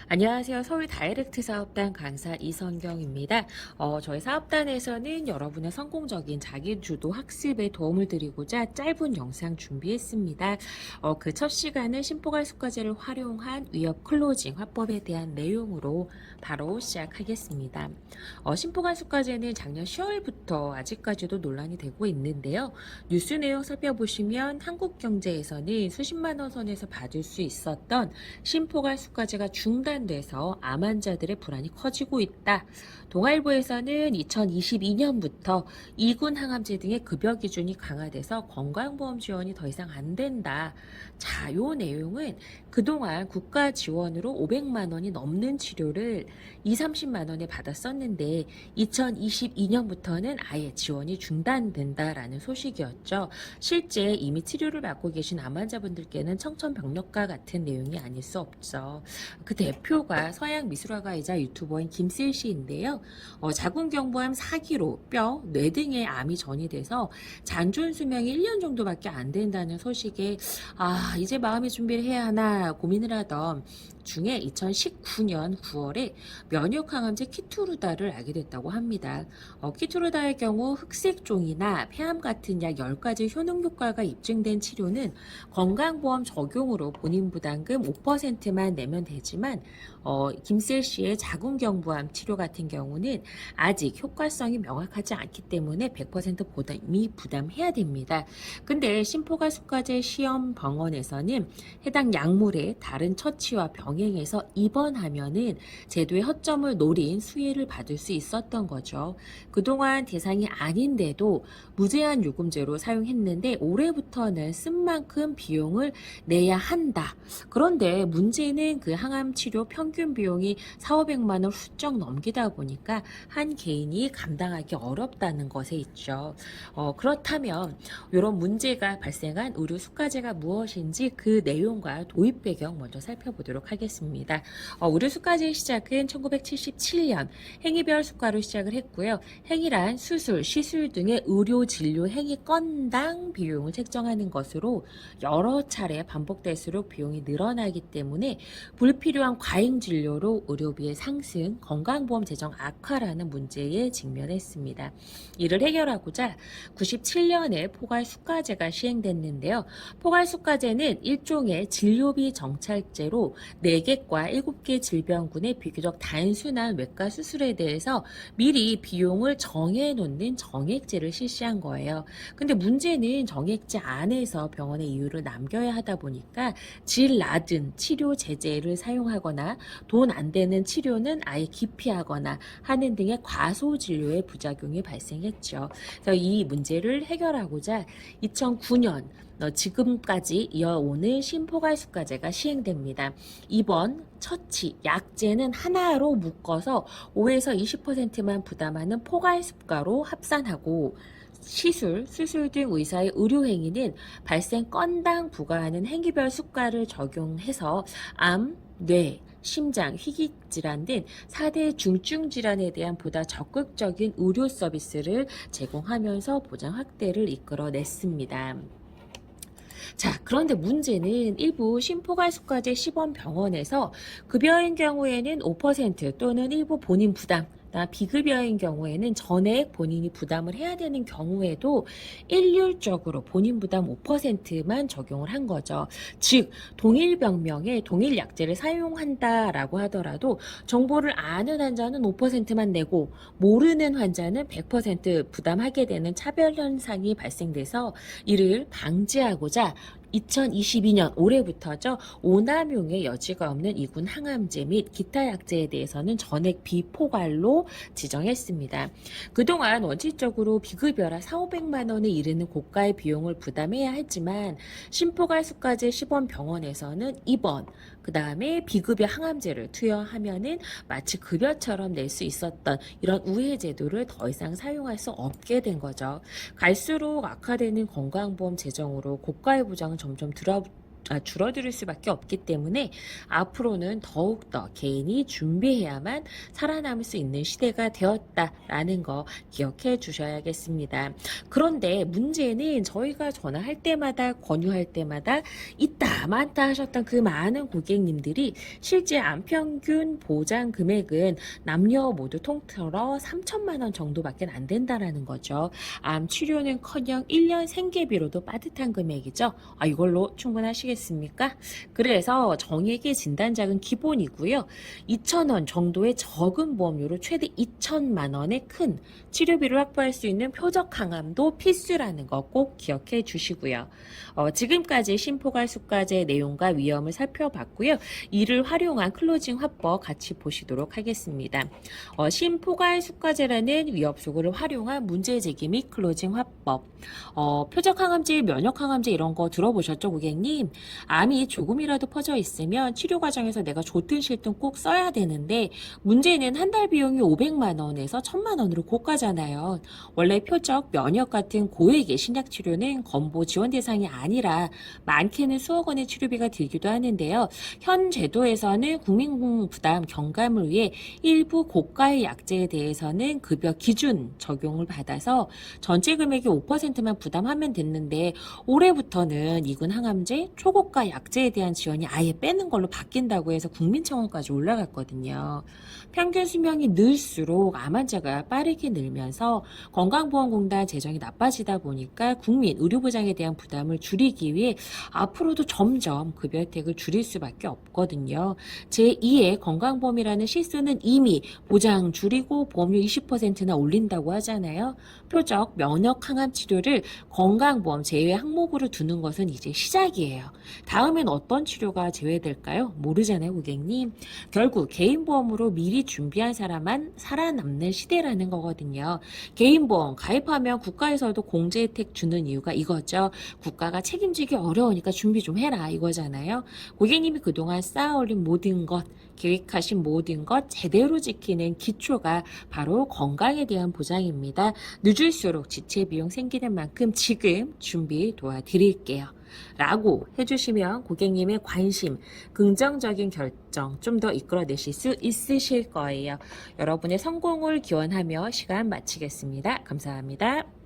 안녕하세요. 서울 다이렉트 사업단 강사 이선경입니다. 저희 사업단에서는 여러분의 성공적인 자기주도 학습에 도움을 드리고자 짧은 영상 준비했습니다. 그 첫 시간은 심포괄수과제를 활용한 위협 클로징 화법에 대한 내용으로 바로 시작하겠습니다. 심포괄수과제는 작년 10월부터 아직까지도 논란이 되고 있는데요. 뉴스 내용 살펴보시면 한국경제에서는 수십만 원 선에서 받을 수 있었던 심포괄수과제가 중단돼서 암 환자들의 불안이 커지고 있다. 동아일보에서는 2022년부터 이군 항암제 등의 급여 기준이 강화돼서 건강보험 지원이 더 이상 안 된다. 자, 요 내용은 그동안 국가 지원으로 500만 원이 넘는 치료를 2, 30만 원에 받았었는데 2022년부터는 아예 지원이 중단된다라는 소식이었죠. 실제 이미 치료를 받고 계신 암 환자분들께는 청천벽력과 같은 내용이 아닐 수 없죠. 그 대표가 서양 미술화가이자 유튜버인 김슬 씨인데요. 자궁경부암 4기로 뼈, 뇌 등의 암이 전이돼서 잔존 수명이 1년 정도밖에 안 된다는 소식에 이제 마음의 준비를 해야 하나 고민을 하던 중에 2019년 9월에 면역항암제 키투르다를 알게 됐다고 합니다. 키투르다의 경우 흑색종이나 폐암 같은 약 10가지 효능 효과가 입증된 치료는 건강보험 적용으로 본인 부담금 5%만 내면 되지만 김슬 씨의 자궁경부암 치료 같은 경우는 아직 효과성이 명확하지 않기 때문에 100% 부담해야 됩니다. 근데 심포괄수과제 시험 병원에서는 해당 약물의 다른 처치와 병행해서 입원하면은 제도의 허점을 노린 수혜를 받을 수 있었던 거죠. 그동안 대상이 아닌데도 무제한 요금제로 사용했는데 올해부터는 쓴 만큼 비용을 내야 한다. 그런데 문제는 그 항암 치료 평균 비용이 4,500만 원 훌쩍 넘기다 보니까 한 개인이 감당하기 어렵다는 것에 있죠. 그렇다면 이런 문제가 발생한 의료 수가제가 무엇인지 그 내용과 도입 배경 먼저 살펴보도록 하겠습니다. 의료 수가제의 시작은 1977년 행위별 수가로 시작을 했고요. 행위란 수술, 시술 등의 의료 진료 행위 건당 비용을 책정하는 것으로 여러 차례 반복될수록 비용이 늘어나기 때문에 불필요한 과잉 진료로 의료비의 상승, 건강보험 재정 악화라는 문제에 직면했습니다. 이를 해결하고자 97년에 포괄수가제가 시행됐는데요. 포괄수가제는 일종의 진료비 정찰제로 4개과 7개 질병군의 비교적 단순한 외과 수술에 대해서 미리 비용을 정해놓는 정액제를 실시한 거예요. 근데 문제는 정액제 안에서 병원의 이유를 남겨야 하다 보니까 질 낮은 치료 제재를 사용하거나 돈 안 되는 치료는 아예 기피하거나 하는 등의 과소 진료의 부작용이 발생했죠. 그래서 이 문제를 해결하고자 2009년 지금까지 이어오는 심포괄수가제가 시행됩니다. 입원, 처치, 약제는 하나로 묶어서 5에서 20%만 부담하는 포괄수가로 합산하고 시술, 수술 등 의사의 의료행위는 발생 건당 부과하는 행위별 수가를 적용해서 암, 뇌, 심장, 희귀질환 등 4대 중증 질환에 대한 보다 적극적인 의료 서비스를 제공하면서 보장 확대를 이끌어냈습니다. 자, 그런데 문제는 일부 심포괄수과제 시범 병원에서 급여인 경우에는 5% 또는 일부 본인 부담, 비급여인 경우에는 전액 본인이 부담을 해야 되는 경우에도 일률적으로 본인 부담 5%만 적용을 한 거죠. 즉, 동일 병명에 동일 약제를 사용한다라고 하더라도 정보를 아는 환자는 5%만 내고 모르는 환자는 100% 부담하게 되는 차별 현상이 발생돼서 이를 방지하고자 2022년 올해부터죠. 오남용의 여지가 없는 이군 항암제 및 기타 약제에 대해서는 전액 비포괄로 지정했습니다. 그동안 원칙적으로 비급여라 4,500만 원에 이르는 고가의 비용을 부담해야 했지만 심포괄수과제 시범병원에서는 입원, 그 다음에 비급여 항암제를 투여하면은 마치 급여처럼 낼 수 있었던 이런 우회 제도를 더 이상 사용할 수 없게 된 거죠. 갈수록 악화되는 건강보험 재정으로 고가의 부정은 점점 줄어들 수밖에 없기 때문에 앞으로는 더욱더 개인이 준비해야만 살아남을 수 있는 시대가 되었다라는 거 기억해 주셔야겠습니다. 그런데 문제는 저희가 전화할 때마다 권유할 때마다 있다 많다 하셨던 그 많은 고객님들이 실제 암평균 보장 금액은 남녀 모두 통틀어 3천만 원 정도밖에 안 된다라는 거죠. 암 치료는커녕 1년 생계비로도 빠듯한 금액이죠. 이걸로 충분하시겠습니까? 그래서 정액의 진단작은 기본이고요. 2,000원 정도의 적은 보험료로 최대 2천만 원의 큰 치료비를 확보할 수 있는 표적 항암도 필수라는 거 꼭 기억해 주시고요. 지금까지 심포괄 숙과제 내용과 위험을 살펴봤고요. 이를 활용한 클로징 화법 같이 보시도록 하겠습니다. 심포괄 숙과제라는 위협소구를 활용한 문제제기 및 클로징 화법. 표적 항암제, 면역 항암제 이런 거 들어보셨죠, 고객님? 암이 조금이라도 퍼져 있으면 치료 과정에서 내가 좋든 싫든 꼭 써야 되는데 문제는 한 달 비용이 500만 원에서 1,000만 원으로 고가잖아요. 원래 표적, 면역 같은 고액의 신약 치료는 건보 지원 대상이 아니라 많게는 수억 원의 치료비가 들기도 하는데요. 현 제도에서는 국민 부담 경감을 위해 일부 고가의 약제에 대해서는 급여 기준 적용을 받아서 전체 금액의 5%만 부담하면 됐는데 올해부터는 이군 항암제, 초고가 약제에 대한 지원이 아예 빼는 걸로 바뀐다고 해서 국민청원까지 올라갔거든요. 평균 수명이 늘수록 암 환자가 빠르게 늘면서 건강보험공단 재정이 나빠지다 보니까 국민 의료보장에 대한 부담을 줄이기 위해 앞으로도 점점 급여 혜택을 줄일 수밖에 없거든요. 제2의 건강보험이라는 실수는 이미 보장 줄이고 보험료 20%나 올린다고 하잖아요. 표적, 면역 항암 치료를 건강보험 제외 항목으로 두는 것은 이제 시작이에요. 다음엔 어떤 치료가 제외될까요? 모르잖아요, 고객님. 결국 개인보험으로 미리 준비한 사람만 살아남는 시대라는 거거든요. 개인보험 가입하면 국가에서도 공제 혜택 주는 이유가 이거죠. 국가가 책임지기 어려우니까 준비 좀 해라 이거잖아요. 고객님이 그동안 쌓아올린 모든 것, 계획하신 모든 것 제대로 지키는 기초가 바로 건강에 대한 보장입니다. 늦을수록 지체 비용 생기는 만큼 지금 준비 도와드릴게요. 라고 해주시면 고객님의 관심, 긍정적인 결정 좀 더 이끌어내실 수 있으실 거예요. 여러분의 성공을 기원하며 시간 마치겠습니다. 감사합니다.